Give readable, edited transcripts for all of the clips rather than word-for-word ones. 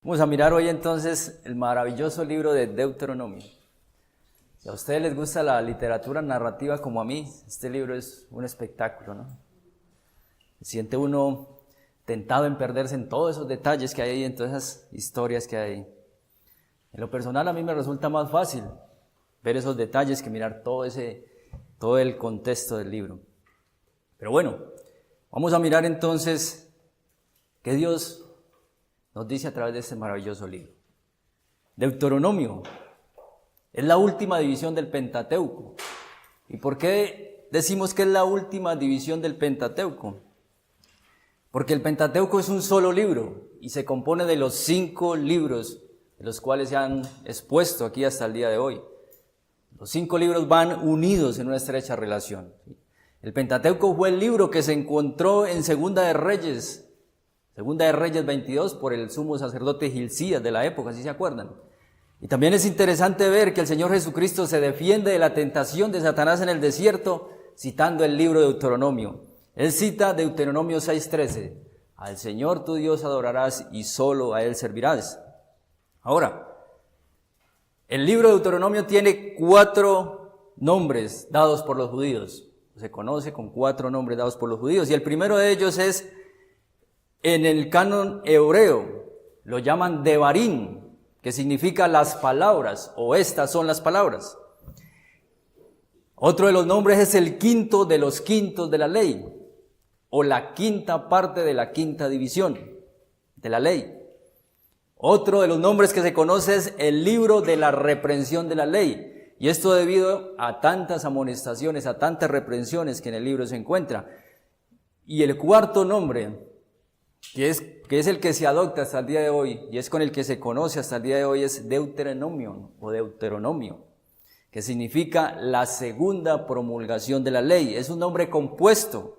Vamos a mirar hoy entonces el maravilloso libro de Deuteronomio. Si a ustedes les gusta la literatura narrativa como a mí, este libro es un espectáculo, ¿no? Se siente uno tentado en perderse en todos esos detalles que hay ahí, en todas esas historias que hay ahí. En lo personal a mí me resulta más fácil ver esos detalles que mirar todo el contexto del libro. Pero bueno, vamos a mirar entonces qué Dios nos dice a través de este maravilloso libro. Deuteronomio es la última división del Pentateuco. ¿Y por qué decimos que es la última división del Pentateuco? Porque el Pentateuco es un solo libro y se compone de los 5 libros de los cuales se han expuesto aquí hasta el día de hoy. Los 5 libros van unidos en una estrecha relación. El Pentateuco fue el libro que se encontró en Segunda de Reyes 22 por el sumo sacerdote Hilcías de la época, ¿sí se acuerdan? Y también es interesante ver que el Señor Jesucristo se defiende de la tentación de Satanás en el desierto citando el libro de Deuteronomio. Él cita Deuteronomio 6:13, al Señor tu Dios adorarás y solo a Él servirás. Ahora, el libro de Deuteronomio tiene 4 nombres dados por los judíos. Se conoce con 4 nombres dados por los judíos y el primero de ellos es, en el canon hebreo, lo llaman Devarim, que significa las palabras, o estas son las palabras. Otro de los nombres es el quinto de los quintos de la ley, o la quinta parte de la quinta división de la ley. Otro de los nombres que se conoce es el libro de la reprensión de la ley, y esto debido a tantas amonestaciones, a tantas reprensiones que en el libro se encuentra. Y el cuarto nombre, que es el que se adopta hasta el día de hoy y es con el que se conoce hasta el día de hoy, es Deuteronomio o Deuteronomio, que significa la segunda promulgación de la ley. Es un nombre compuesto.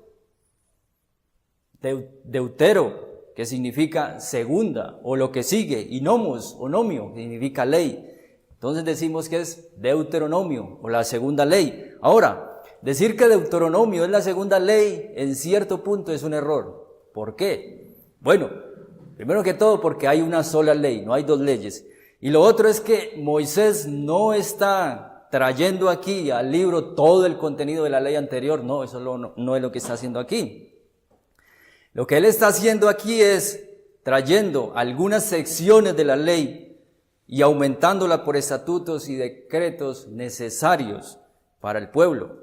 Deutero, que significa segunda o lo que sigue, y nomos o nomio, que significa ley. Entonces decimos que es Deuteronomio o la segunda ley. Ahora, decir que Deuteronomio es la segunda ley en cierto punto es un error. ¿Por qué? Bueno, primero que todo porque hay una sola ley, no hay 2 leyes. Y lo otro es que Moisés no está trayendo aquí al libro todo el contenido de la ley anterior, no, eso no es lo que está haciendo aquí. Lo que él está haciendo aquí es trayendo algunas secciones de la ley y aumentándola por estatutos y decretos necesarios para el pueblo.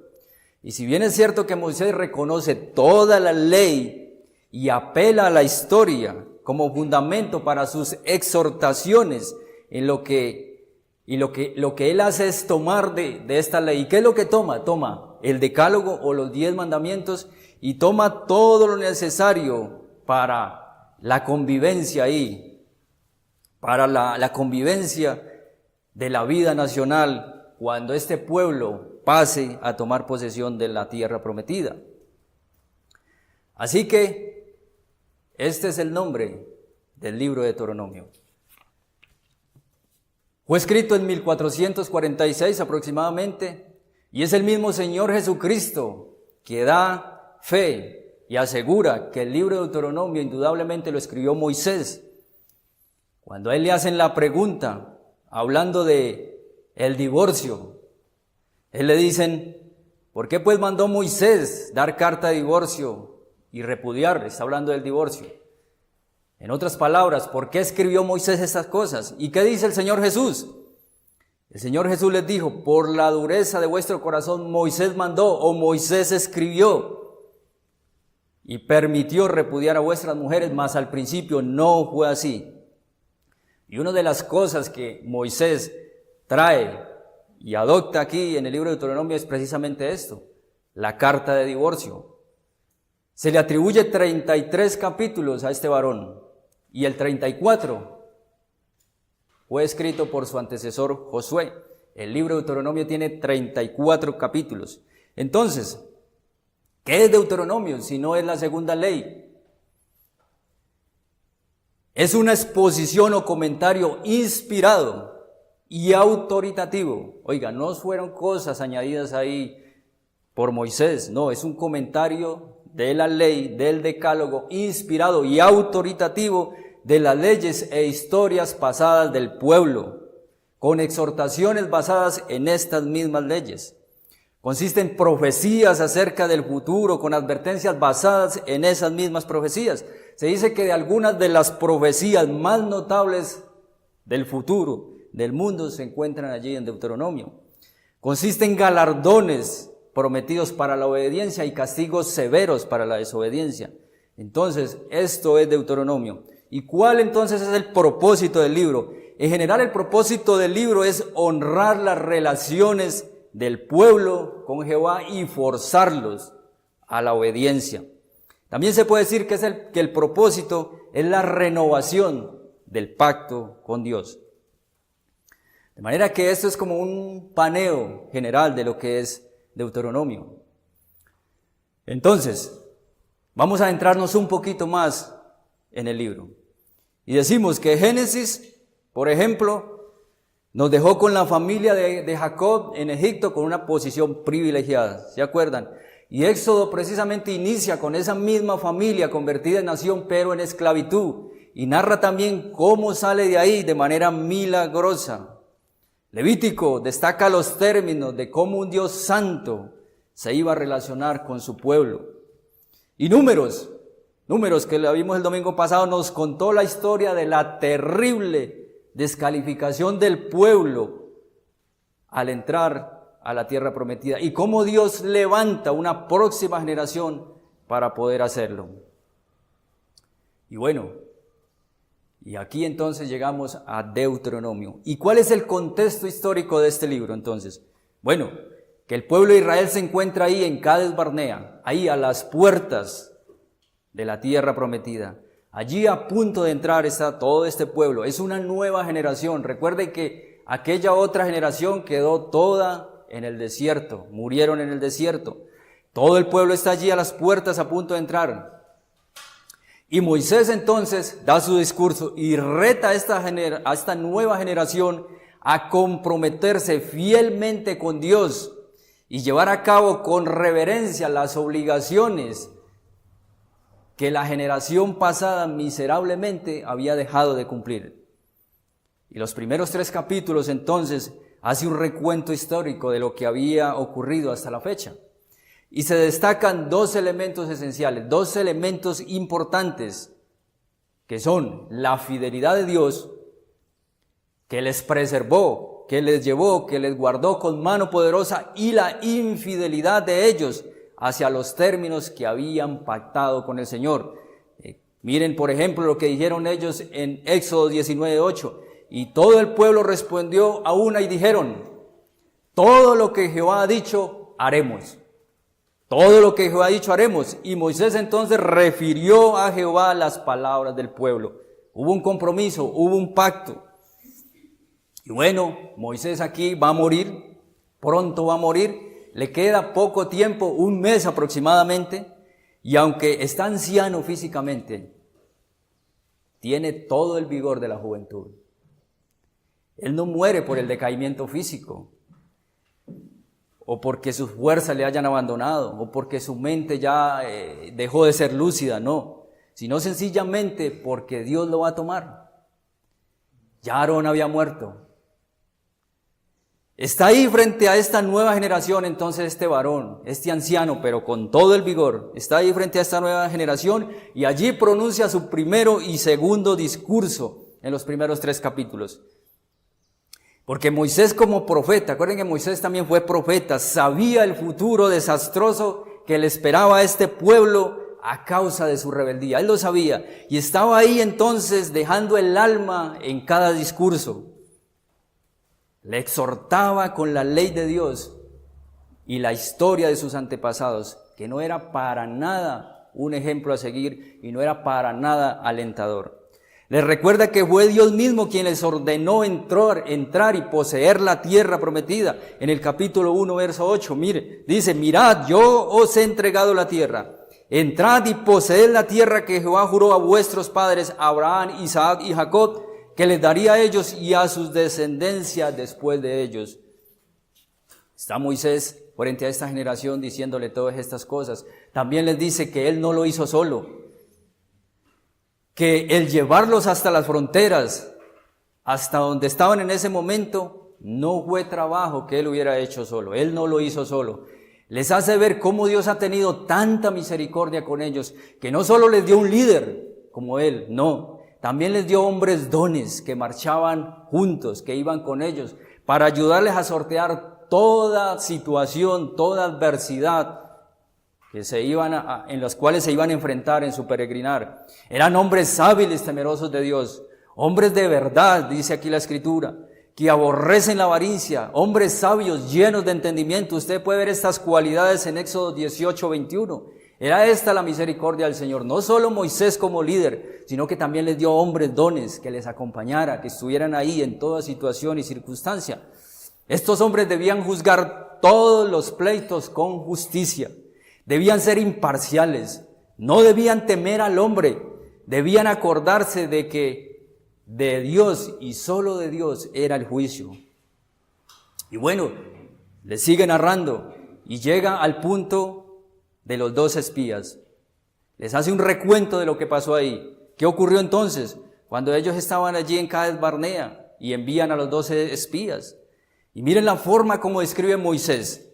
Y si bien es cierto que Moisés reconoce toda la ley y apela a la historia como fundamento para sus exhortaciones, lo que él hace es tomar de esta ley. ¿Qué es lo que toma? Toma el decálogo o los 10 mandamientos y toma todo lo necesario para la convivencia ahí, para la convivencia de la vida nacional cuando este pueblo pase a tomar posesión de la tierra prometida. Así que este es el nombre del libro de Deuteronomio. Fue escrito en 1446 aproximadamente, y es el mismo Señor Jesucristo que da fe y asegura que el libro de Deuteronomio indudablemente lo escribió Moisés. Cuando a él le hacen la pregunta, hablando de el divorcio, él le dicen, ¿por qué pues mandó Moisés dar carta de divorcio y repudiar? Está hablando del divorcio. En otras palabras, ¿por qué escribió Moisés estas cosas? ¿Y qué dice el Señor Jesús? El Señor Jesús les dijo, por la dureza de vuestro corazón Moisés mandó o Moisés escribió y permitió repudiar a vuestras mujeres, mas al principio no fue así. Y una de las cosas que Moisés trae y adopta aquí en el libro de Deuteronomio es precisamente esto, la carta de divorcio. Se le atribuye 33 capítulos a este varón y el 34 fue escrito por su antecesor Josué. El libro de Deuteronomio tiene 34 capítulos. Entonces, ¿qué es Deuteronomio si no es la segunda ley? Es una exposición o comentario inspirado y autoritativo. Oiga, no fueron cosas añadidas ahí por Moisés, no, es un comentario de la ley, del decálogo, inspirado y autoritativo de las leyes e historias pasadas del pueblo, con exhortaciones basadas en estas mismas leyes. Consiste en profecías acerca del futuro, con advertencias basadas en esas mismas profecías. Se dice que de algunas de las profecías más notables del futuro del mundo se encuentran allí en Deuteronomio. Consiste en galardones prometidos para la obediencia y castigos severos para la desobediencia. Entonces, esto es Deuteronomio. ¿Y cuál entonces es el propósito del libro? En general, el propósito del libro es honrar las relaciones del pueblo con Jehová y forzarlos a la obediencia. También se puede decir que el propósito es la renovación del pacto con Dios. De manera que esto es como un paneo general de lo que es Deuteronomio. Entonces, vamos a adentrarnos un poquito más en el libro. Y decimos que Génesis, por ejemplo, nos dejó con la familia de Jacob en Egipto con una posición privilegiada, ¿se acuerdan? Y Éxodo precisamente inicia con esa misma familia convertida en nación, pero en esclavitud. Y narra también cómo sale de ahí de manera milagrosa. Levítico destaca los términos de cómo un Dios santo se iba a relacionar con su pueblo. Y Números que lo vimos el domingo pasado, nos contó la historia de la terrible descalificación del pueblo al entrar a la tierra prometida y cómo Dios levanta una próxima generación para poder hacerlo. Y bueno, y aquí entonces llegamos a Deuteronomio. ¿Y cuál es el contexto histórico de este libro entonces? Bueno, que el pueblo de Israel se encuentra ahí en Cades Barnea, ahí a las puertas de la tierra prometida. Allí a punto de entrar está todo este pueblo. Es una nueva generación. Recuerden que aquella otra generación quedó toda en el desierto. Murieron en el desierto. Todo el pueblo está allí a las puertas a punto de entrar. Y Moisés entonces da su discurso y reta a esta nueva generación a comprometerse fielmente con Dios y llevar a cabo con reverencia las obligaciones que la generación pasada miserablemente había dejado de cumplir. Y los primeros 3 capítulos entonces hace un recuento histórico de lo que había ocurrido hasta la fecha. Y se destacan 2 elementos esenciales, 2 elementos importantes, que son la fidelidad de Dios, que les preservó, que les llevó, que les guardó con mano poderosa, y la infidelidad de ellos hacia los términos que habían pactado con el Señor. Miren, por ejemplo, lo que dijeron ellos en Éxodo 19:8. Y todo el pueblo respondió a una y dijeron: todo lo que Jehová ha dicho, haremos. Todo lo que Jehová ha dicho, haremos. Y Moisés entonces refirió a Jehová las palabras del pueblo. Hubo un compromiso, hubo un pacto. Y bueno, Moisés aquí va a morir, pronto va a morir. Le queda poco tiempo, 1 mes aproximadamente, y aunque está anciano físicamente, tiene todo el vigor de la juventud. Él no muere por el decaimiento físico, o porque sus fuerzas le hayan abandonado, o porque su mente ya dejó de ser lúcida, no, sino sencillamente porque Dios lo va a tomar. Ya Aarón había muerto. Está ahí frente a esta nueva generación, entonces este varón, este anciano, pero con todo el vigor, está ahí frente a esta nueva generación y allí pronuncia su primero y segundo discurso en los primeros 3 capítulos. Porque Moisés como profeta, acuérdense que Moisés también fue profeta, sabía el futuro desastroso que le esperaba a este pueblo a causa de su rebeldía. Él lo sabía y estaba ahí entonces dejando el alma en cada discurso. Le exhortaba con la ley de Dios y la historia de sus antepasados, que no era para nada un ejemplo a seguir y no era para nada alentador. Les recuerda que fue Dios mismo quien les ordenó entrar y poseer la tierra prometida. En el capítulo 1, verso 8, mire, dice: mirad, yo os he entregado la tierra. Entrad y poseed la tierra que Jehová juró a vuestros padres, Abraham, Isaac y Jacob, que les daría a ellos y a sus descendencias después de ellos. Está Moisés frente a esta generación diciéndole todas estas cosas. También les dice que él no lo hizo solo, que el llevarlos hasta las fronteras, hasta donde estaban en ese momento, no fue trabajo que él hubiera hecho solo. Él no lo hizo solo. Les hace ver cómo Dios ha tenido tanta misericordia con ellos, que no solo les dio un líder como él, no, también les dio hombres dones que marchaban juntos, que iban con ellos, para ayudarles a sortear toda situación, toda adversidad que en las cuales se iban a enfrentar en su peregrinar. Eran hombres hábiles, temerosos de Dios, hombres de verdad, dice aquí la Escritura, que aborrecen la avaricia, hombres sabios, llenos de entendimiento. Usted puede ver estas cualidades en Éxodo 18:21. Era esta la misericordia del Señor. No solo Moisés como líder, sino que también les dio hombres dones que les acompañara, que estuvieran ahí en toda situación y circunstancia. Estos hombres debían juzgar todos los pleitos con justicia. Debían ser imparciales. No debían temer al hombre. Debían acordarse de que de Dios y solo de Dios era el juicio. Y bueno, le sigue narrando y llega al punto de los 12 espías. Les hace un recuento de lo que pasó ahí. ¿Qué ocurrió entonces? Cuando ellos estaban allí en Cades Barnea y envían a los 12 espías. Y miren la forma como describe Moisés.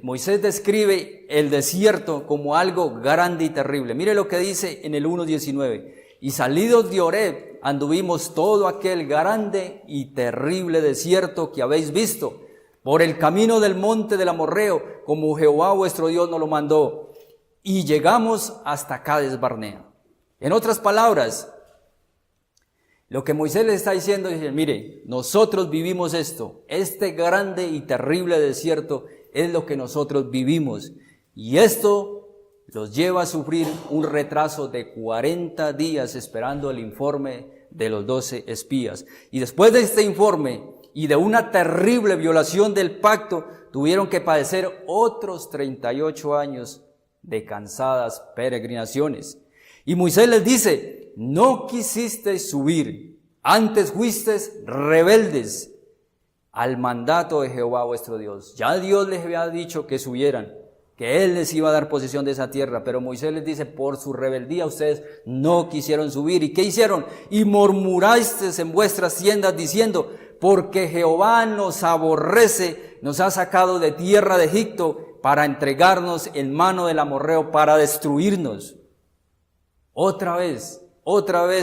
Moisés describe el desierto como algo grande y terrible. Mire lo que dice en el 1:19. Y salidos de Horeb, anduvimos todo aquel grande y terrible desierto que habéis visto, por el camino del monte del Amorreo, como Jehová vuestro Dios nos lo mandó. Y llegamos hasta Cades Barnea. En otras palabras, lo que Moisés les está diciendo es, mire, nosotros vivimos esto, este grande y terrible desierto es lo que nosotros vivimos. Y esto los lleva a sufrir un retraso de 40 días esperando el informe de los 12 espías. Y después de este informe y de una terrible violación del pacto, tuvieron que padecer otros 38 años de cansadas peregrinaciones. Y Moisés les dice, no quisisteis subir, antes fuisteis rebeldes al mandato de Jehová vuestro Dios. Ya Dios les había dicho que subieran, que Él les iba a dar posesión de esa tierra, pero Moisés les dice, por su rebeldía ustedes no quisieron subir. ¿Y qué hicieron? Y murmurasteis en vuestras tiendas diciendo, porque Jehová nos aborrece, nos ha sacado de tierra de Egipto para entregarnos en mano del amorreo, para destruirnos. Otra vez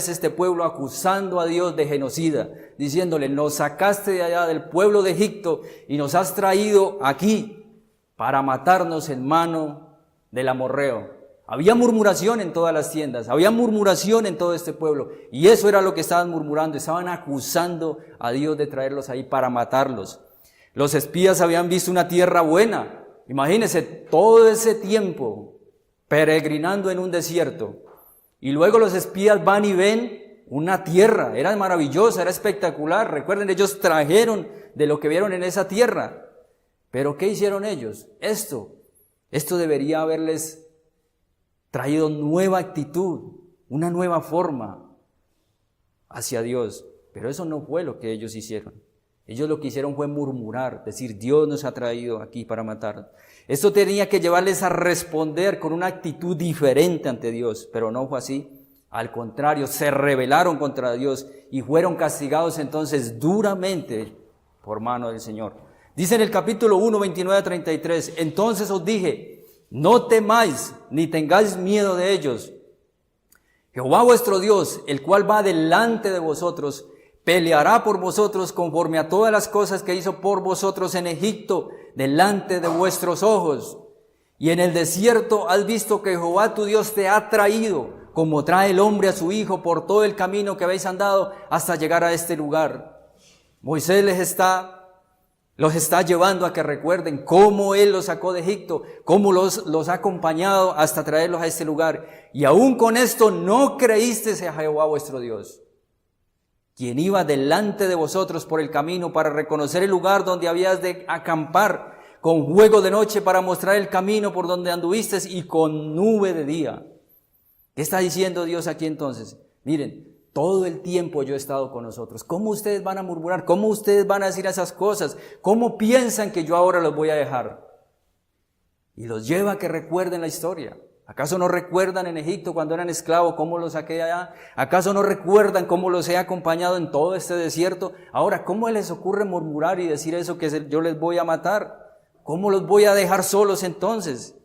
este pueblo acusando a Dios de genocida, diciéndole, nos sacaste de allá del pueblo de Egipto y nos has traído aquí para matarnos en mano del amorreo. Había murmuración en todas las tiendas, había murmuración en todo este pueblo, y eso era lo que estaban murmurando, estaban acusando a Dios de traerlos ahí para matarlos. Los espías habían visto una tierra buena, imagínense todo ese tiempo peregrinando en un desierto, y luego los espías van y ven una tierra, era maravillosa, era espectacular. Recuerden, ellos trajeron de lo que vieron en esa tierra. Pero ¿qué hicieron ellos? Esto debería haberles traído nueva actitud, una nueva forma hacia Dios. Pero eso no fue lo que ellos hicieron. Ellos lo que hicieron fue murmurar, decir, Dios nos ha traído aquí para matar. Esto tenía que llevarles a responder con una actitud diferente ante Dios, pero no fue así. Al contrario, se rebelaron contra Dios y fueron castigados entonces duramente por mano del Señor. Dice en el capítulo 1, 29 a 33, entonces os dije, no temáis ni tengáis miedo de ellos. Jehová vuestro Dios, el cual va delante de vosotros, peleará por vosotros conforme a todas las cosas que hizo por vosotros en Egipto, delante de vuestros ojos. Y en el desierto has visto que Jehová tu Dios te ha traído, como trae el hombre a su hijo por todo el camino que habéis andado hasta llegar a este lugar. Moisés los está llevando a que recuerden cómo Él los sacó de Egipto, cómo los ha acompañado hasta traerlos a este lugar. Y aún con esto no creísteis a Jehová vuestro Dios, quien iba delante de vosotros por el camino para reconocer el lugar donde habías de acampar, con fuego de noche para mostrar el camino por donde anduvisteis y con nube de día. ¿Qué está diciendo Dios aquí entonces? Miren, todo el tiempo yo he estado con nosotros. ¿Cómo ustedes van a murmurar? ¿Cómo ustedes van a decir esas cosas? ¿Cómo piensan que yo ahora los voy a dejar? Y los lleva a que recuerden la historia. ¿Acaso no recuerdan en Egipto cuando eran esclavos cómo los saqué de allá? ¿Acaso no recuerdan cómo los he acompañado en todo este desierto? Ahora, ¿cómo les ocurre murmurar y decir eso que yo les voy a matar? ¿Cómo los voy a dejar solos entonces?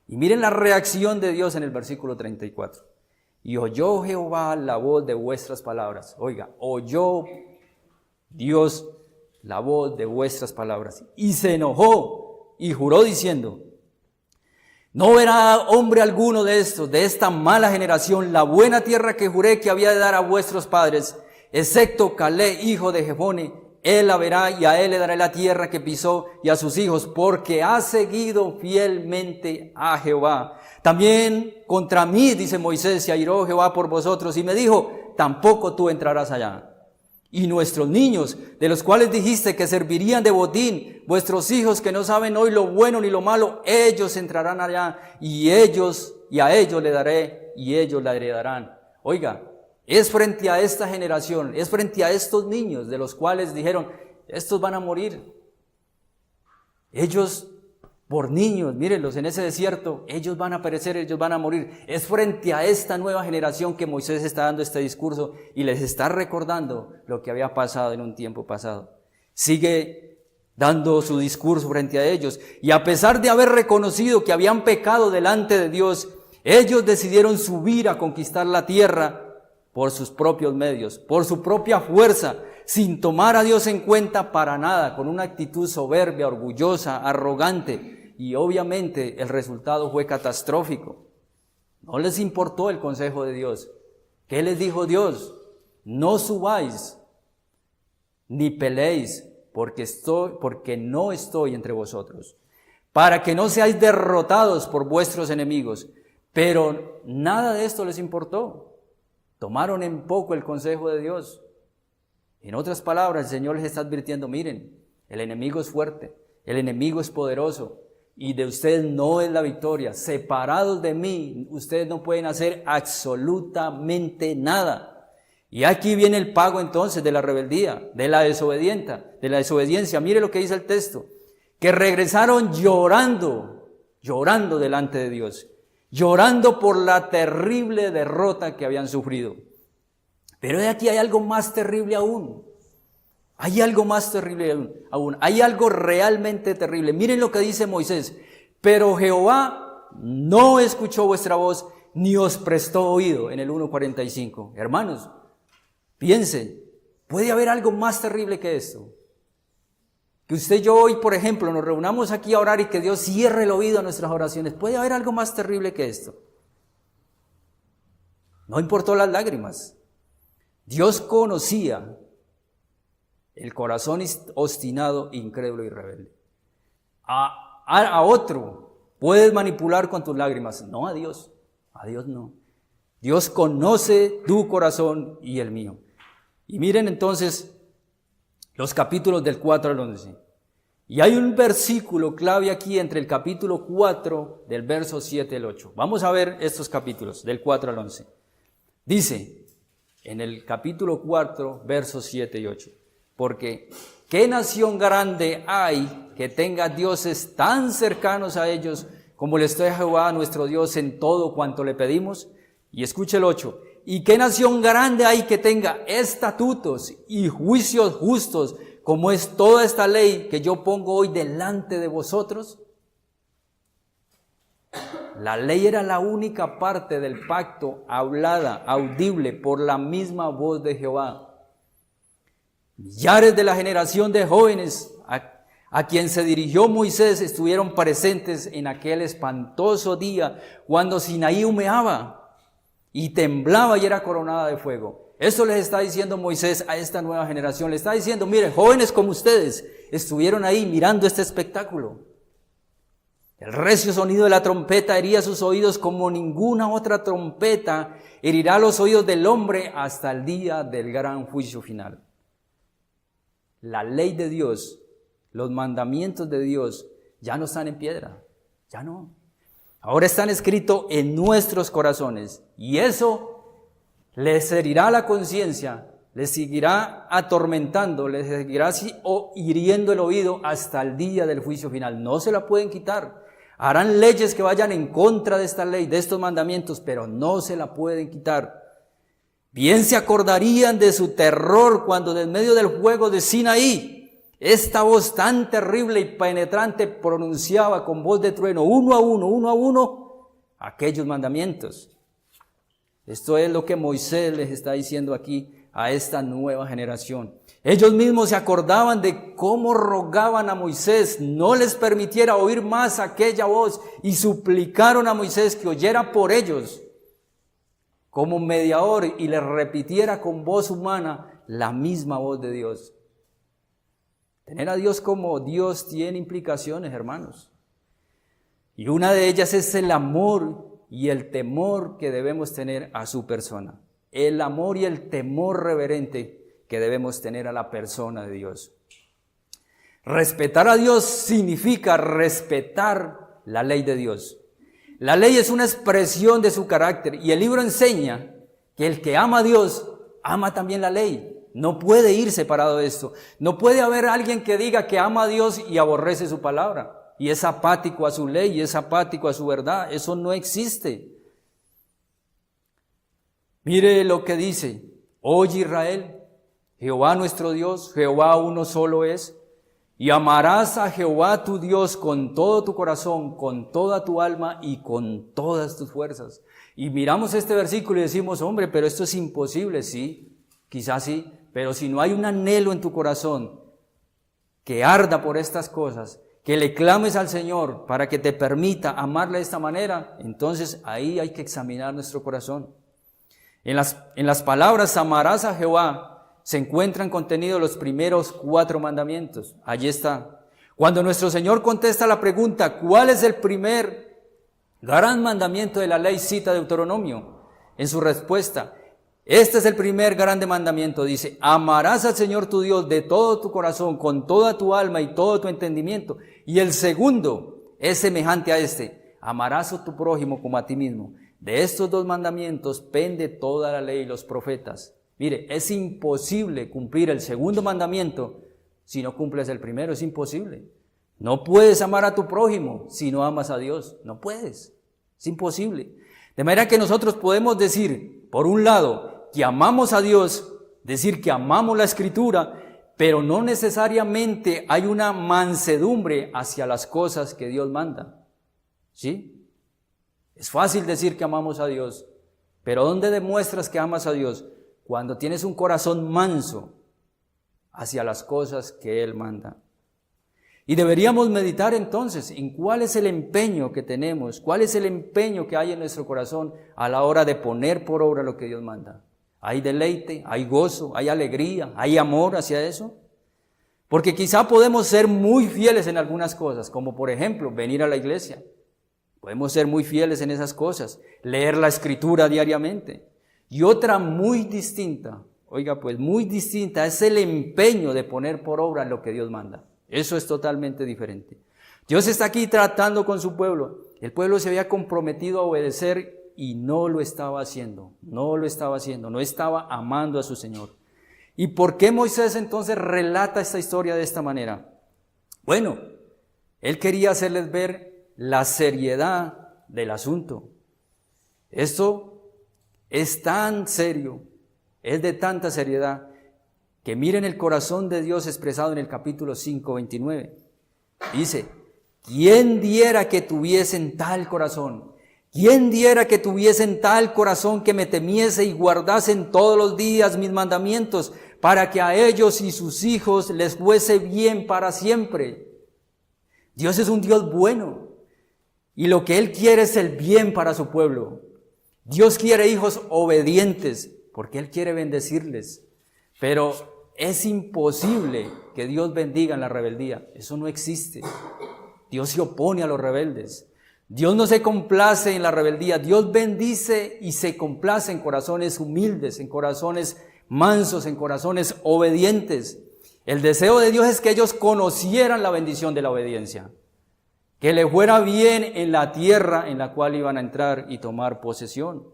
Y miren la reacción de Dios en el versículo 34. Y oyó Jehová la voz de vuestras palabras. Oiga, oyó Dios la voz de vuestras palabras. Y se enojó y juró diciendo: no verá hombre alguno de estos, de esta mala generación, la buena tierra que juré que había de dar a vuestros padres, excepto Caleb, hijo de Jefone. Él la verá y a él le daré la tierra que pisó y a sus hijos, porque ha seguido fielmente a Jehová. También contra mí, dice Moisés, se airó Jehová por vosotros y me dijo: tampoco tú entrarás allá. Y nuestros niños, de los cuales dijiste que servirían de botín, vuestros hijos que no saben hoy lo bueno ni lo malo, ellos entrarán allá y a ellos le daré y ellos la heredarán. Oiga, es frente a esta generación, es frente a estos niños de los cuales dijeron: estos van a morir. Ellos, por niños, mírenlos en ese desierto, ellos van a perecer, ellos van a morir. Es frente a esta nueva generación que Moisés está dando este discurso y les está recordando lo que había pasado en un tiempo pasado. Sigue dando su discurso frente a ellos, y a pesar de haber reconocido que habían pecado delante de Dios, ellos decidieron subir a conquistar la tierra por sus propios medios, por su propia fuerza, sin tomar a Dios en cuenta para nada, con una actitud soberbia, orgullosa, arrogante, y obviamente el resultado fue catastrófico. No les importó el consejo de Dios. ¿Qué les dijo Dios? No subáis, ni peleéis, porque no estoy entre vosotros, para que no seáis derrotados por vuestros enemigos. Pero nada de esto les importó. Tomaron en poco el consejo de Dios. En otras palabras, el Señor les está advirtiendo: miren, el enemigo es fuerte, el enemigo es poderoso, y de ustedes no es la victoria. Separados de mí, ustedes no pueden hacer absolutamente nada. Y aquí viene el pago entonces de la rebeldía, de la desobediencia. Mire lo que dice el texto: que regresaron llorando delante de Dios, llorando por la terrible derrota que habían sufrido. Pero de aquí hay algo más terrible aún. Hay algo más terrible aún. Hay algo realmente terrible. Miren lo que dice Moisés: pero Jehová no escuchó vuestra voz, ni os prestó oído, en el 1:45. Hermanos, piensen, ¿puede haber algo más terrible que esto? Que usted y yo hoy, por ejemplo, nos reunamos aquí a orar y que Dios cierre el oído a nuestras oraciones. ¿Puede haber algo más terrible que esto? No importó las lágrimas. Dios conocía el corazón obstinado, incrédulo y rebelde. A otro puedes manipular con tus lágrimas, no a Dios no. Dios conoce tu corazón y el mío. Y miren entonces los capítulos del 4 al 11. Y hay un versículo clave aquí entre el capítulo 4 del verso 7 al 8. Vamos a ver estos capítulos del 4 al 11. Dice en el capítulo 4, versos 7 y 8. Porque ¿qué nación grande hay que tenga dioses tan cercanos a ellos como le está Jehová nuestro Dios en todo cuanto le pedimos? Y escuche el 8. ¿Y qué nación grande hay que tenga estatutos y juicios justos como es toda esta ley que yo pongo hoy delante de vosotros? La ley era la única parte del pacto hablada, audible por la misma voz de Jehová. Millares de la generación de jóvenes a quien se dirigió Moisés estuvieron presentes en aquel espantoso día cuando Sinaí humeaba y temblaba y era coronada de fuego. Eso les está diciendo Moisés a esta nueva generación. Le está diciendo: miren, jóvenes como ustedes estuvieron ahí mirando este espectáculo. El recio sonido de la trompeta hería sus oídos como ninguna otra trompeta herirá los oídos del hombre hasta el día del gran juicio final. La ley de Dios, los mandamientos de Dios ya no están en piedra, ya no. Ahora están escritos en nuestros corazones y eso les herirá la conciencia, les seguirá atormentando, les seguirá hiriendo el oído hasta el día del juicio final. No se la pueden quitar. harán leyes que vayan en contra de esta ley, de estos mandamientos, pero no se la pueden quitar. Bien se acordarían de su terror cuando en medio del fuego de Sinaí, esta voz tan terrible y penetrante pronunciaba con voz de trueno, uno a uno, aquellos mandamientos. Esto es lo que Moisés les está diciendo aquí a esta nueva generación. Ellos mismos se acordaban de cómo rogaban a Moisés no les permitiera oír más aquella voz y suplicaron a Moisés que oyera por ellos como mediador y les repitiera con voz humana la misma voz de Dios. Tener a Dios como Dios tiene implicaciones, hermanos. Y una de ellas es el amor y el temor que debemos tener a su persona. El amor y el temor reverente que debemos tener a la persona de Dios. Respetar a Dios significa respetar la ley de Dios. La ley es una expresión de su carácter y el libro enseña que el que ama a Dios ama también la ley. No puede ir separado de esto. No puede haber alguien que diga que ama a Dios y aborrece su palabra y es apático a su ley y es apático a su verdad. Eso no existe. Mire lo que dice: oye Israel, Jehová nuestro Dios, Jehová uno solo es, y amarás a Jehová tu Dios con todo tu corazón, con toda tu alma y con todas tus fuerzas. Y miramos este versículo y decimos, hombre, pero esto es imposible. Sí, quizás sí, pero si no hay un anhelo en tu corazón que arda por estas cosas, que le clames al Señor para que te permita amarle de esta manera, entonces ahí hay que examinar nuestro corazón. En las palabras amarás a Jehová se encuentran contenidos los primeros 4 mandamientos. Allí está. Cuando nuestro Señor contesta la pregunta, ¿cuál es el primer gran mandamiento de la ley? Cita Deuteronomio. En su respuesta, este es el primer grande mandamiento. Dice, amarás al Señor tu Dios de todo tu corazón, con toda tu alma y todo tu entendimiento. Y el segundo es semejante a este, amarás a tu prójimo como a ti mismo. De estos 2 mandamientos pende toda la ley y los profetas. Mire, es imposible cumplir el segundo mandamiento si no cumples el primero, es imposible. No puedes amar a tu prójimo si no amas a Dios, no puedes, es imposible. De manera que nosotros podemos decir, por un lado, que amamos a Dios, decir que amamos la Escritura, pero no necesariamente hay una mansedumbre hacia las cosas que Dios manda. ¿Sí? Es fácil decir que amamos a Dios, pero ¿dónde demuestras que amas a Dios? Cuando tienes un corazón manso hacia las cosas que Él manda. Y deberíamos meditar entonces en cuál es el empeño que tenemos, cuál es el empeño que hay en nuestro corazón a la hora de poner por obra lo que Dios manda. ¿Hay deleite, hay gozo, hay alegría, hay amor hacia eso? Porque quizá podemos ser muy fieles en algunas cosas, como por ejemplo venir a la iglesia. Podemos ser muy fieles en esas cosas, leer la Escritura diariamente. Y otra muy distinta, oiga pues muy distinta, es el empeño de poner por obra lo que Dios manda. Eso es totalmente diferente. Dios está aquí tratando con su pueblo. El pueblo se había comprometido a obedecer y no lo estaba haciendo, no estaba amando a su Señor. ¿Y por qué Moisés entonces relata esta historia de esta manera? Bueno, él quería hacerles ver la seriedad del asunto. Esto es tan serio, es de tanta seriedad, que miren el corazón de Dios expresado en el capítulo 5, 29. Dice, ¿quién diera que tuviesen tal corazón? ¿Quién diera que tuviesen tal corazón que me temiese y guardasen todos los días mis mandamientos, para que a ellos y sus hijos les fuese bien para siempre? Dios es un Dios bueno, y lo que Él quiere es el bien para su pueblo. Dios quiere hijos obedientes, porque Él quiere bendecirles. Pero es imposible que Dios bendiga en la rebeldía. Eso no existe. Dios se opone a los rebeldes. Dios no se complace en la rebeldía. Dios bendice y se complace en corazones humildes, en corazones mansos, en corazones obedientes. El deseo de Dios es que ellos conocieran la bendición de la obediencia, que le fuera bien en la tierra en la cual iban a entrar y tomar posesión.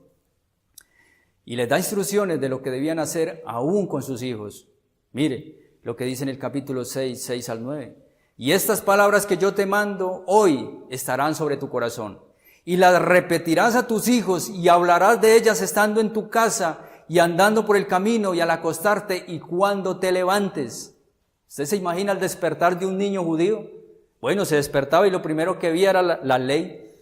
Y les da instrucciones de lo que debían hacer aún con sus hijos. Mire lo que dice en el capítulo 6, 6 al 9. Y estas palabras que yo te mando hoy estarán sobre tu corazón. Y las repetirás a tus hijos y hablarás de ellas estando en tu casa y andando por el camino y al acostarte y cuando te levantes. ¿Usted se imagina el despertar de un niño judío? Bueno, se despertaba y lo primero que veía era la ley.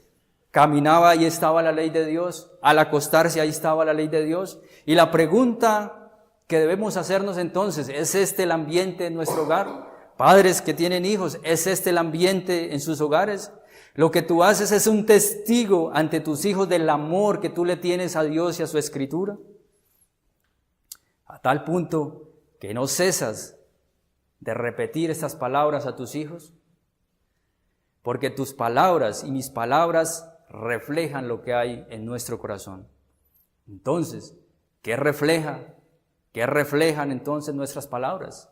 Caminaba y estaba la ley de Dios. Al acostarse ahí estaba la ley de Dios. Y la pregunta que debemos hacernos entonces, ¿es este el ambiente en nuestro hogar? Padres que tienen hijos, ¿es este el ambiente en sus hogares? Lo que tú haces es un testigo ante tus hijos del amor que tú le tienes a Dios y a su Escritura. A tal punto que no cesas de repetir estas palabras a tus hijos. Porque tus palabras y mis palabras reflejan lo que hay en nuestro corazón. Entonces, ¿qué refleja? ¿Qué reflejan entonces nuestras palabras?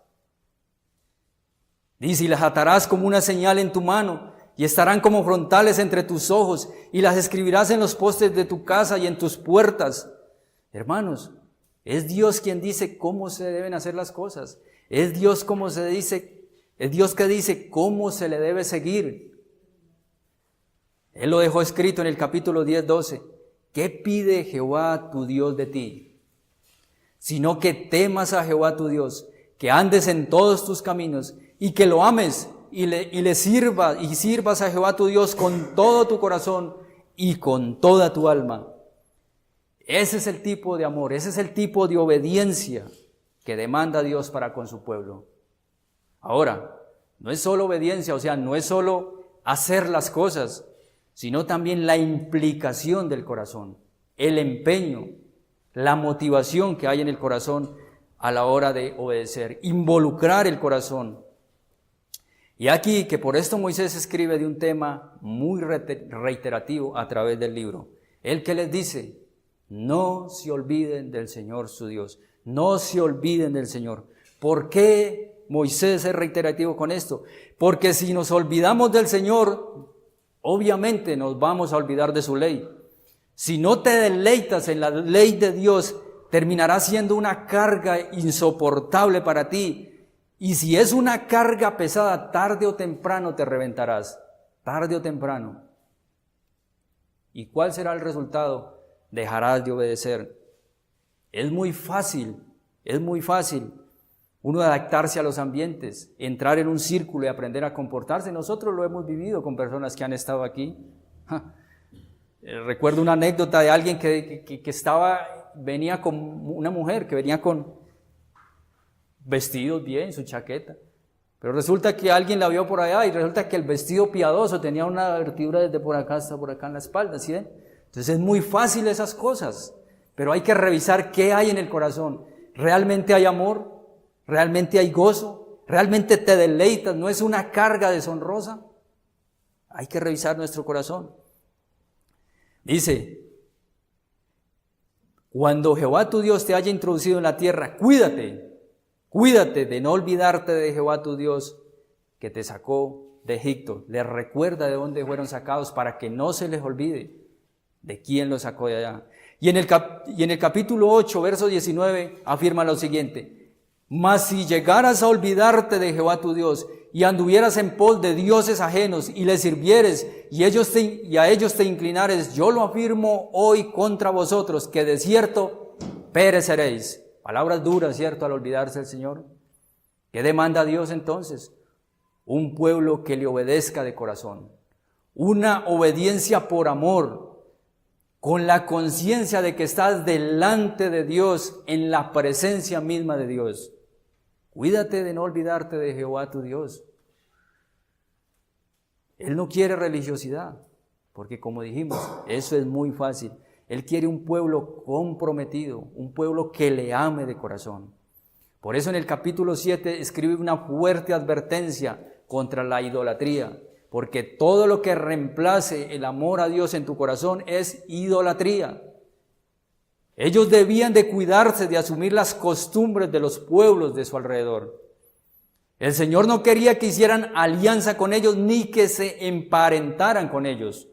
Dice, y las atarás como una señal en tu mano, y estarán como frontales entre tus ojos, y las escribirás en los postes de tu casa y en tus puertas. Hermanos, es Dios quien dice cómo se deben hacer las cosas. Es Dios que dice cómo se le debe seguir. Él lo dejó escrito en el capítulo 10, 12. ¿Qué pide Jehová tu Dios de ti? Sino que temas a Jehová tu Dios, que andes en todos tus caminos y que lo ames y le sirvas a Jehová tu Dios con todo tu corazón y con toda tu alma. Ese es el tipo de amor, ese es el tipo de obediencia que demanda Dios para con su pueblo. Ahora, no es solo obediencia, o sea, no es solo hacer las cosas, sino también la implicación del corazón, el empeño, la motivación que hay en el corazón a la hora de obedecer, involucrar el corazón. Y aquí que por esto Moisés escribe de un tema muy reiterativo a través del libro. Él que les dice, no se olviden del Señor su Dios, no se olviden del Señor. ¿Por qué Moisés es reiterativo con esto? Porque si nos olvidamos del Señor, obviamente nos vamos a olvidar de su ley. Si no te deleitas en la ley de Dios, terminará siendo una carga insoportable para ti. Y si es una carga pesada, tarde o temprano te reventarás. Tarde o temprano. ¿Y cuál será el resultado? Dejarás de obedecer. Es muy fácil uno adaptarse a los ambientes, entrar en un círculo y aprender a comportarse. Nosotros lo hemos vivido con personas que han estado aquí. Recuerdo una anécdota de alguien que venía con una mujer que venía con vestidos bien, su chaqueta, pero resulta que alguien la vio por allá y resulta que el vestido piadoso tenía una abertura desde por acá hasta por acá en la espalda, ¿sí ven? Entonces es muy fácil esas cosas, pero hay que revisar qué hay en el corazón. ¿Realmente hay amor? ¿Realmente hay gozo? ¿Realmente te deleitas? ¿No es una carga deshonrosa? Hay que revisar nuestro corazón. Dice, cuando Jehová tu Dios te haya introducido en la tierra, cuídate de no olvidarte de Jehová tu Dios que te sacó de Egipto. Les recuerda de dónde fueron sacados para que no se les olvide de quién los sacó de allá. Y en el capítulo 8, verso 19, afirma lo siguiente: mas si llegaras a olvidarte de Jehová tu Dios y anduvieras en pos de dioses ajenos y les sirvieres y a ellos te inclinares, yo lo afirmo hoy contra vosotros, que de cierto pereceréis. Palabras duras, ¿cierto?, al olvidarse del Señor. ¿Qué demanda Dios entonces? Un pueblo que le obedezca de corazón. Una obediencia por amor, con la conciencia de que estás delante de Dios, en la presencia misma de Dios. Cuídate de no olvidarte de Jehová tu Dios. Él no quiere religiosidad, porque como dijimos, eso es muy fácil. Él quiere un pueblo comprometido, un pueblo que le ame de corazón. Por eso en el capítulo 7 escribe una fuerte advertencia contra la idolatría, porque todo lo que reemplace el amor a Dios en tu corazón es idolatría. Ellos debían de cuidarse de asumir las costumbres de los pueblos de su alrededor. El Señor no quería que hicieran alianza con ellos ni que se emparentaran con ellos.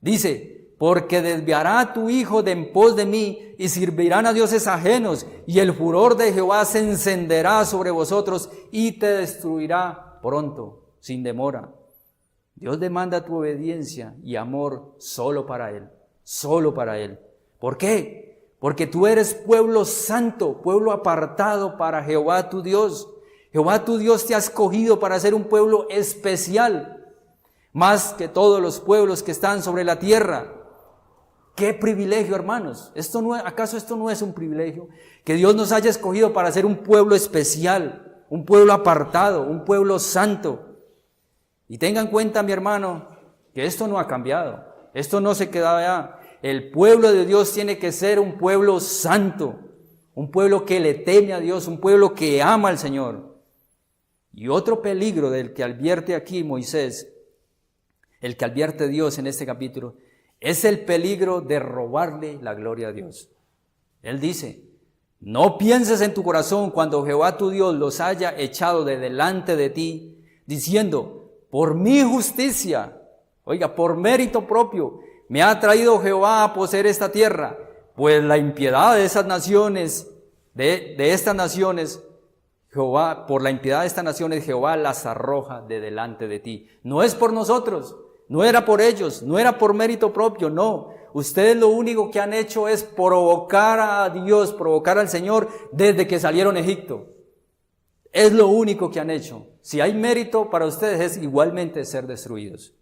Dice, porque desviará a tu hijo de en pos de mí y servirán a dioses ajenos y el furor de Jehová se encenderá sobre vosotros y te destruirá pronto. sin demora. Dios demanda tu obediencia y amor solo para Él, solo para Él. ¿Por qué? Porque tú eres pueblo santo, pueblo apartado para Jehová tu Dios. Jehová tu Dios te ha escogido para ser un pueblo especial, más que todos los pueblos que están sobre la tierra. ¡Qué privilegio, hermanos! ¿Acaso esto no es un privilegio? Que Dios nos haya escogido para ser un pueblo especial, un pueblo apartado, un pueblo santo. Y tenga en cuenta, mi hermano, que esto no ha cambiado. Esto no se queda allá. El pueblo de Dios tiene que ser un pueblo santo, un pueblo que le teme a Dios, un pueblo que ama al Señor. Y otro peligro del que advierte aquí Moisés, el que advierte Dios en este capítulo, es el peligro de robarle la gloria a Dios. Él dice: no pienses en tu corazón cuando Jehová tu Dios los haya echado de delante de ti, diciendo: por mi justicia, oiga, por mérito propio, me ha traído Jehová a poseer esta tierra, pues la impiedad de esas naciones, de estas naciones, Jehová, por la impiedad de estas naciones, Jehová las arroja de delante de ti. No es por nosotros, no era por ellos, no era por mérito propio, no. Ustedes lo único que han hecho es provocar a Dios, provocar al Señor desde que salieron de Egipto. Es lo único que han hecho. Si hay mérito para ustedes es igualmente ser destruidos.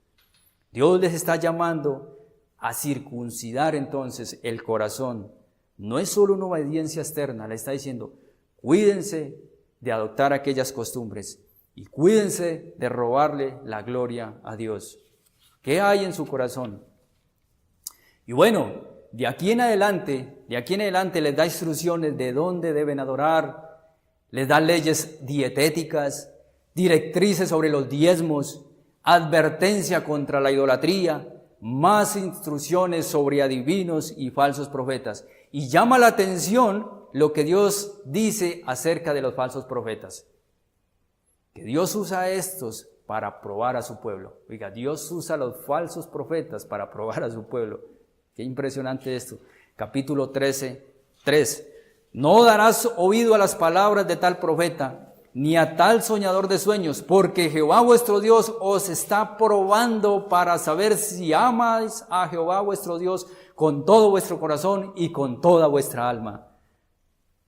Dios les está llamando a circuncidar entonces el corazón. No es solo una obediencia externa, le está diciendo: cuídense de adoptar aquellas costumbres y cuídense de robarle la gloria a Dios. ¿Qué hay en su corazón? Y bueno, de aquí en adelante les da instrucciones de dónde deben adorar, les da leyes dietéticas, directrices sobre los diezmos, advertencia contra la idolatría, más instrucciones sobre adivinos y falsos profetas. Y llama la atención lo que Dios dice acerca de los falsos profetas. Que Dios usa a estos para probar a su pueblo. Oiga, Dios usa a los falsos profetas para probar a su pueblo. Qué impresionante esto. Capítulo 13, 3. No darás oído a las palabras de tal profeta, ni a tal soñador de sueños, porque Jehová vuestro Dios os está probando para saber si amáis a Jehová vuestro Dios con todo vuestro corazón y con toda vuestra alma.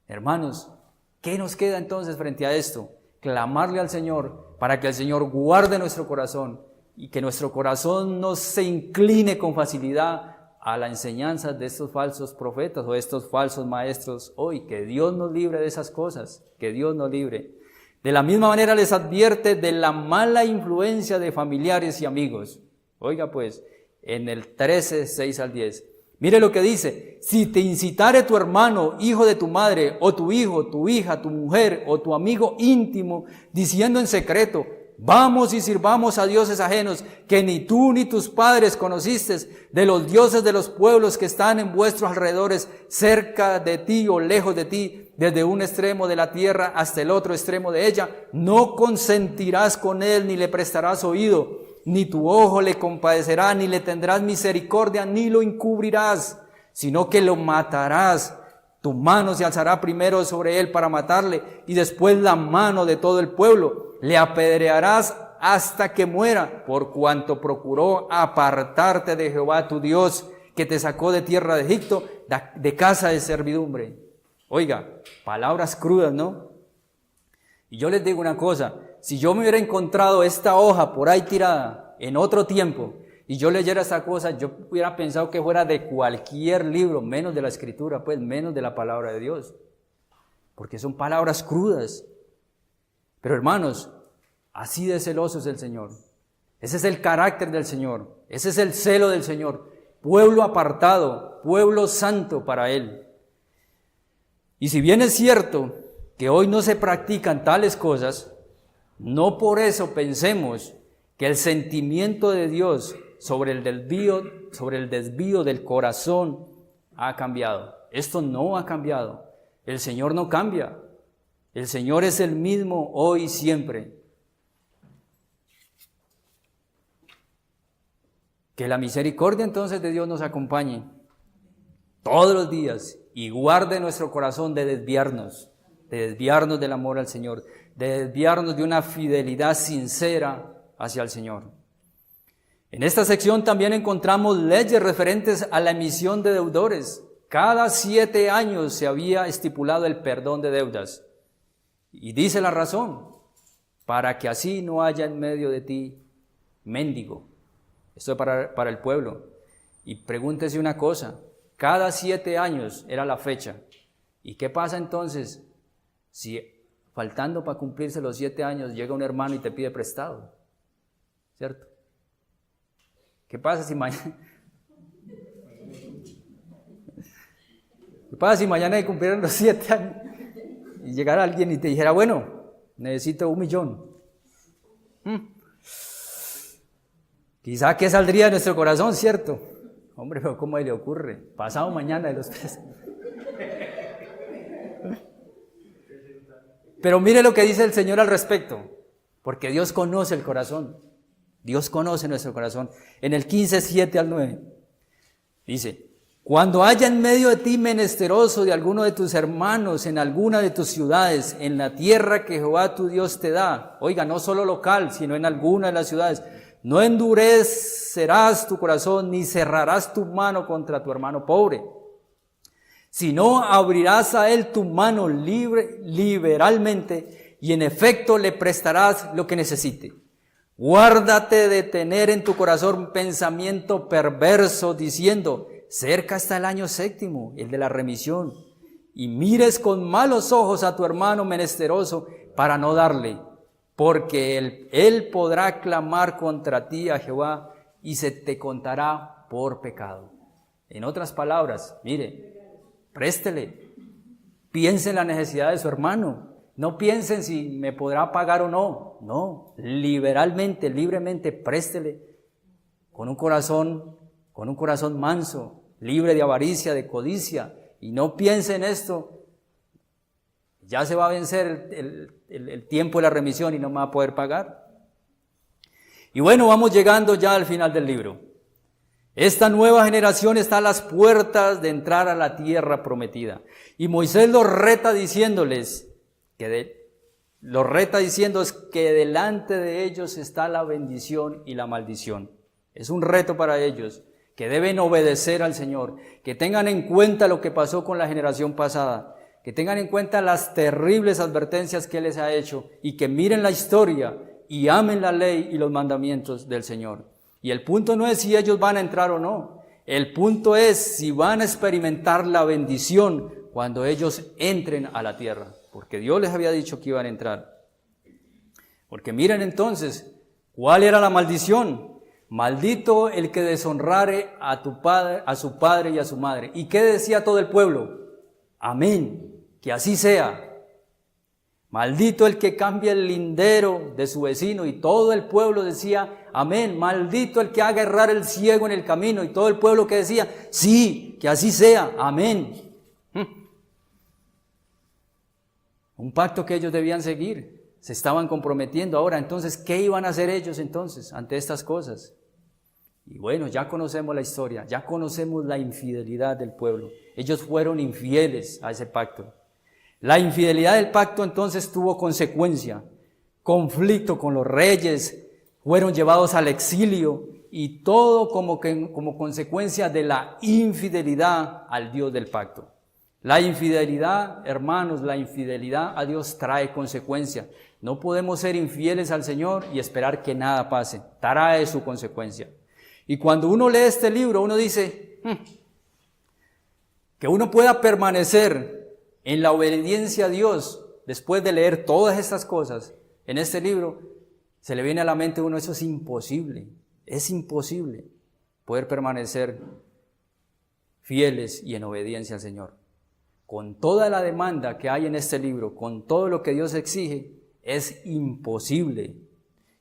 Hermanos, ¿qué nos queda entonces frente a esto? Clamarle al Señor para que el Señor guarde nuestro corazón y que nuestro corazón no se incline con facilidad a la enseñanza de estos falsos profetas o de estos falsos maestros hoy. Que Dios nos libre de esas cosas, que Dios nos libre. De la misma manera les advierte de la mala influencia de familiares y amigos. Oiga pues, en el 13, 6 al 10. Mire lo que dice: si te incitare tu hermano, hijo de tu madre, o tu hijo, tu hija, tu mujer, o tu amigo íntimo, diciendo en secreto: vamos y sirvamos a dioses ajenos, que ni tú ni tus padres conociste, de los dioses de los pueblos que están en vuestros alrededores, cerca de ti o lejos de ti, desde un extremo de la tierra hasta el otro extremo de ella, no consentirás con él, ni le prestarás oído, ni tu ojo le compadecerá, ni le tendrás misericordia, ni lo encubrirás, sino que lo matarás. Tu mano se alzará primero sobre él para matarle, y después la mano de todo el pueblo. Le apedrearás hasta que muera, por cuanto procuró apartarte de Jehová tu Dios, que te sacó de tierra de Egipto, de casa de servidumbre. Oiga, palabras crudas, ¿no? Y yo les digo una cosa: si yo me hubiera encontrado esta hoja por ahí tirada en otro tiempo, y yo leyera esta cosa, yo hubiera pensado que fuera de cualquier libro, menos de la Escritura, pues menos de la palabra de Dios, porque son palabras crudas. Pero hermanos, así de celoso es el Señor. Ese es el carácter del Señor, ese es el celo del Señor. Pueblo apartado, pueblo santo para Él. Y si bien es cierto que hoy no se practican tales cosas, no por eso pensemos que el sentimiento de Dios sobre el desvío del corazón ha cambiado. Esto no ha cambiado. El Señor no cambia. El Señor es el mismo hoy y siempre. Que la misericordia entonces de Dios nos acompañe todos los días y guarde nuestro corazón de desviarnos del amor al Señor, de desviarnos de una fidelidad sincera hacia el Señor. En esta sección también encontramos leyes referentes a la emisión de deudores. Cada 7 años se había estipulado el perdón de deudas. Y dice la razón, para que así no haya en medio de ti mendigo. Esto es para el pueblo. Y pregúntese una cosa, cada 7 años era la fecha. ¿Y qué pasa entonces si faltando para cumplirse los 7 años llega un hermano y te pide prestado? ¿Cierto? ¿Qué pasa si mañana? ¿Qué pasa si mañana cumplieran los 7 años y llegara alguien y te dijera, bueno, necesito 1 millón? Quizá que saldría de nuestro corazón, ¿cierto? Hombre, pero ¿cómo le ocurre? Pasado mañana de los pesos. Pero mire lo que dice el Señor al respecto, porque Dios conoce el corazón. Dios conoce nuestro corazón. En el 15, 7 al 9, dice, cuando haya en medio de ti menesteroso de alguno de tus hermanos en alguna de tus ciudades, en la tierra que Jehová tu Dios te da, oiga, no solo local, sino en alguna de las ciudades, no endurecerás tu corazón, ni cerrarás tu mano contra tu hermano pobre, sino abrirás a él tu mano liberalmente, y en efecto le prestarás lo que necesite. Guárdate de tener en tu corazón pensamiento perverso, diciendo, cerca está el año 7º, el de la remisión, y mires con malos ojos a tu hermano menesteroso para no darle, porque él podrá clamar contra ti a Jehová y se te contará por pecado. En otras palabras, mire, préstele, piense en la necesidad de su hermano, no piensen si me podrá pagar o no, liberalmente, libremente, préstele con un corazón manso, libre de avaricia, de codicia, y no piense en esto, ya se va a vencer el tiempo de la remisión y no me va a poder pagar. Y bueno, vamos llegando ya al final del libro. Esta nueva generación está a las puertas de entrar a la tierra prometida. Y Moisés los reta diciéndoles que delante de ellos está la bendición y la maldición. Es un reto para ellos, que deben obedecer al Señor, que tengan en cuenta lo que pasó con la generación pasada, que tengan en cuenta las terribles advertencias que Él les ha hecho y que miren la historia y amen la ley y los mandamientos del Señor. Y el punto no es si ellos van a entrar o no, el punto es si van a experimentar la bendición cuando ellos entren a la tierra, porque Dios les había dicho que iban a entrar. Porque miren entonces, ¿cuál era la maldición? Maldito el que deshonrare a su padre y a su madre. ¿Y qué decía todo el pueblo? Amén, que así sea. Maldito el que cambie el lindero de su vecino, y todo el pueblo decía amén. Maldito el que haga errar el ciego en el camino, y todo el pueblo que decía sí, que así sea, amén. Un pacto que ellos debían seguir, se estaban comprometiendo. Ahora, entonces, ¿qué iban a hacer ellos entonces ante estas cosas? Y bueno, ya conocemos la historia, ya conocemos la infidelidad del pueblo. Ellos fueron infieles a ese pacto. La infidelidad del pacto entonces tuvo consecuencia, conflicto con los reyes, fueron llevados al exilio y todo como consecuencia de la infidelidad al Dios del pacto. La infidelidad, hermanos, la infidelidad a Dios trae consecuencias. No podemos ser infieles al Señor y esperar que nada pase, trae su consecuencia. Y cuando uno lee este libro, uno dice, que uno pueda permanecer en la obediencia a Dios, después de leer todas estas cosas en este libro, se le viene a la mente a uno, eso es imposible poder permanecer fieles y en obediencia al Señor. Con toda la demanda que hay en este libro, con todo lo que Dios exige, es imposible.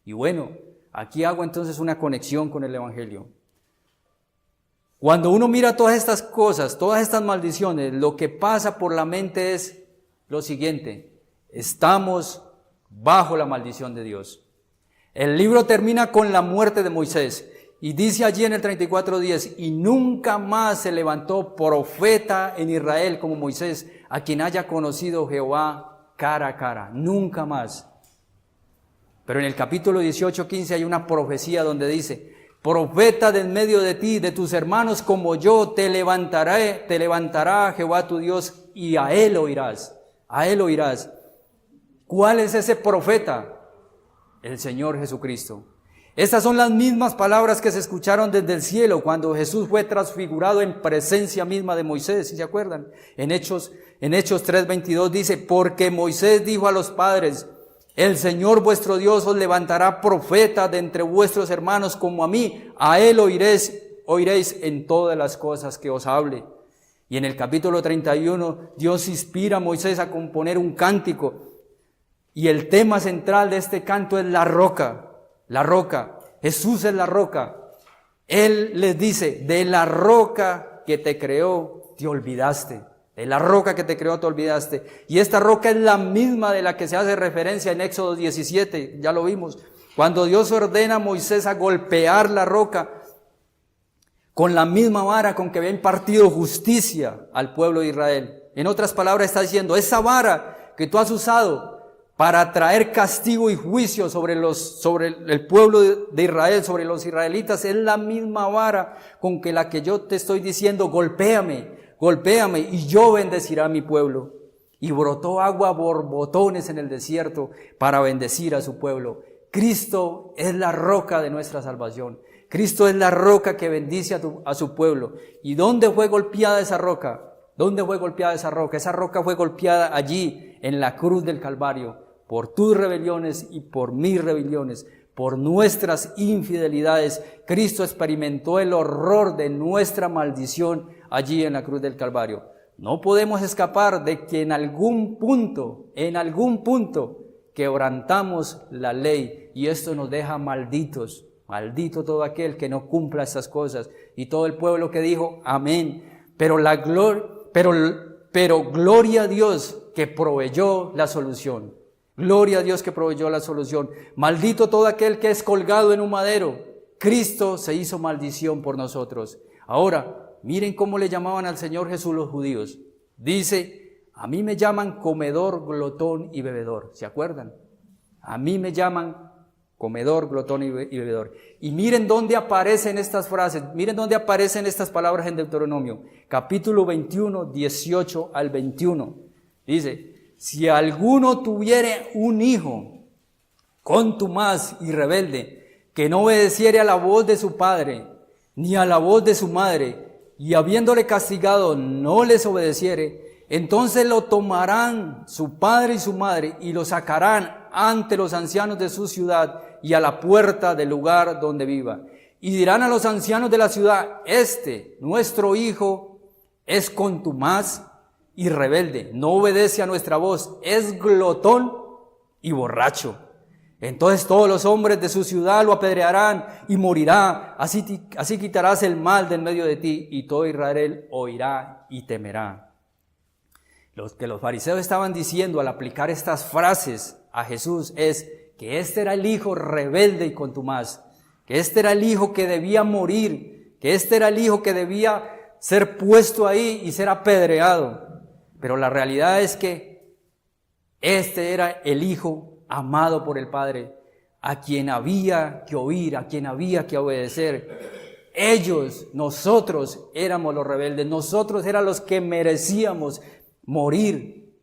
Y bueno, aquí hago entonces una conexión con el Evangelio. Cuando uno mira todas estas cosas, todas estas maldiciones, lo que pasa por la mente es lo siguiente: estamos bajo la maldición de Dios. El libro termina con la muerte de Moisés y dice allí en el 34:10, y nunca más se levantó profeta en Israel como Moisés, a quien haya conocido Jehová cara a cara, nunca más. Pero en el capítulo 18, 15 hay una profecía donde dice: profeta de en medio de ti, de tus hermanos como yo, te levantará Jehová tu Dios, y a él oirás, a él oirás. ¿Cuál es ese profeta? El Señor Jesucristo. Estas son las mismas palabras que se escucharon desde el cielo cuando Jesús fue transfigurado en presencia misma de Moisés, ¿sí se acuerdan? En Hechos 3:22 dice: porque Moisés dijo a los padres: el Señor vuestro Dios os levantará profeta de entre vuestros hermanos como a mí, a él oiréis en todas las cosas que os hable. Y en el capítulo 31 Dios inspira a Moisés a componer un cántico, y el tema central de este canto es la roca. La roca, Jesús es la roca. Él les dice: de la roca que te creó te olvidaste. De la roca que te creó te olvidaste. Y esta roca es la misma de la que se hace referencia en Éxodo 17, ya lo vimos. Cuando Dios ordena a Moisés a golpear la roca con la misma vara con que había impartido justicia al pueblo de Israel. En otras palabras está diciendo: esa vara que tú has usado para traer castigo y juicio sobre el pueblo de Israel, sobre los israelitas, es la misma vara con que la que yo te estoy diciendo: golpéame, y yo bendeciré a mi pueblo. Y brotó agua a borbotones en el desierto para bendecir a su pueblo. Cristo es la roca de nuestra salvación. Cristo es la roca que bendice a su pueblo. ¿Y dónde fue golpeada esa roca? ¿Dónde fue golpeada esa roca? Esa roca fue golpeada allí, en la cruz del Calvario, por tus rebeliones y por mis rebeliones, por nuestras infidelidades. Cristo experimentó el horror de nuestra maldición allí en la cruz del Calvario. No podemos escapar de que en algún punto, quebrantamos la ley, y esto nos deja malditos. Maldito todo aquel que no cumpla estas cosas. Y todo el pueblo que dijo amén. Pero gloria a Dios que proveyó la solución. Gloria a Dios que proveyó la solución. Maldito todo aquel que es colgado en un madero. Cristo se hizo maldición por nosotros. Ahora, miren cómo le llamaban al Señor Jesús los judíos. Dice: a mí me llaman comedor, glotón y bebedor. ¿Se acuerdan? A mí me llaman comedor, glotón y bebedor. Y miren dónde aparecen estas frases, miren dónde aparecen estas palabras en Deuteronomio. Capítulo 21, 18 al 21. Dice: si alguno tuviere un hijo contumaz y rebelde, que no obedeciere a la voz de su padre, ni a la voz de su madre, y habiéndole castigado no les obedeciere, entonces lo tomarán su padre y su madre, y lo sacarán ante los ancianos de su ciudad, y a la puerta del lugar donde viva. Y dirán a los ancianos de la ciudad: nuestro hijo, es contumaz y rebelde, no obedece a nuestra voz, es glotón y borracho. Entonces todos los hombres de su ciudad lo apedrearán y morirá. Así quitarás el mal del medio de ti, y todo Israel oirá y temerá. Lo que los fariseos estaban diciendo al aplicar estas frases a Jesús es que este era el hijo rebelde y contumaz, que este era el hijo que debía morir, que este era el hijo que debía ser puesto ahí y ser apedreado. Pero la realidad es que este era el hijo amado por el Padre, a quien había que oír, a quien había que obedecer. Nosotros éramos los rebeldes, nosotros éramos los que merecíamos morir.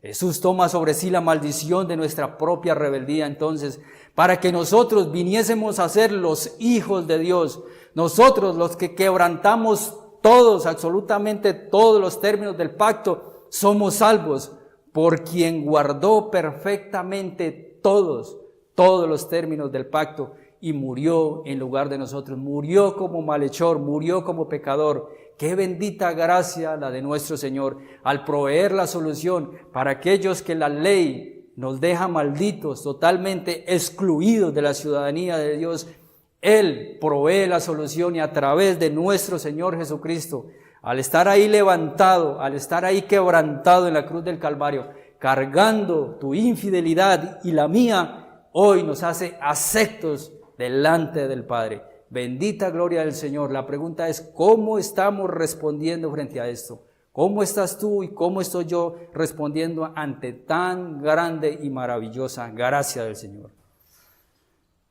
Jesús toma sobre sí la maldición de nuestra propia rebeldía entonces, para que nosotros viniésemos a ser los hijos de Dios, nosotros los que quebrantamos todos, absolutamente todos los términos del pacto, somos salvos por quien guardó perfectamente todos los términos del pacto y murió en lugar de nosotros, murió como malhechor, murió como pecador. Qué bendita gracia la de nuestro Señor al proveer la solución para aquellos que la ley nos deja malditos, totalmente excluidos de la ciudadanía de Dios. Él provee la solución, y a través de nuestro Señor Jesucristo, al estar ahí levantado, al estar ahí quebrantado en la cruz del Calvario, cargando tu infidelidad y la mía, hoy nos hace aceptos delante del Padre. Bendita gloria del Señor. La pregunta es: ¿cómo estamos respondiendo frente a esto? ¿Cómo estás tú y cómo estoy yo respondiendo ante tan grande y maravillosa gracia del Señor?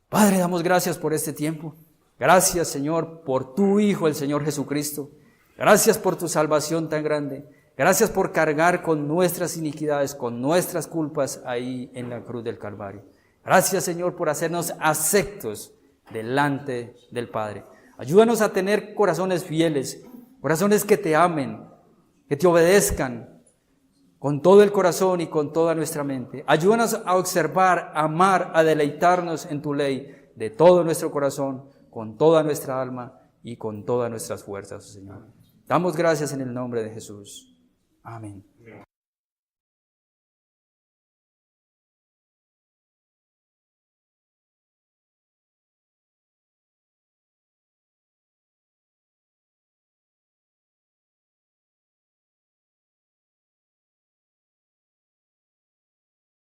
Padre, damos gracias por este tiempo. Gracias, Señor, por tu Hijo, el Señor Jesucristo. Gracias por tu salvación tan grande. Gracias por cargar con nuestras iniquidades, con nuestras culpas ahí en la cruz del Calvario. Gracias, Señor, por hacernos aceptos delante del Padre. Ayúdanos a tener corazones fieles, corazones que te amen, que te obedezcan con todo el corazón y con toda nuestra mente. Ayúdanos a observar, a amar, a deleitarnos en tu ley de todo nuestro corazón, con toda nuestra alma y con todas nuestras fuerzas, Señor. Damos gracias en el nombre de Jesús. Amén.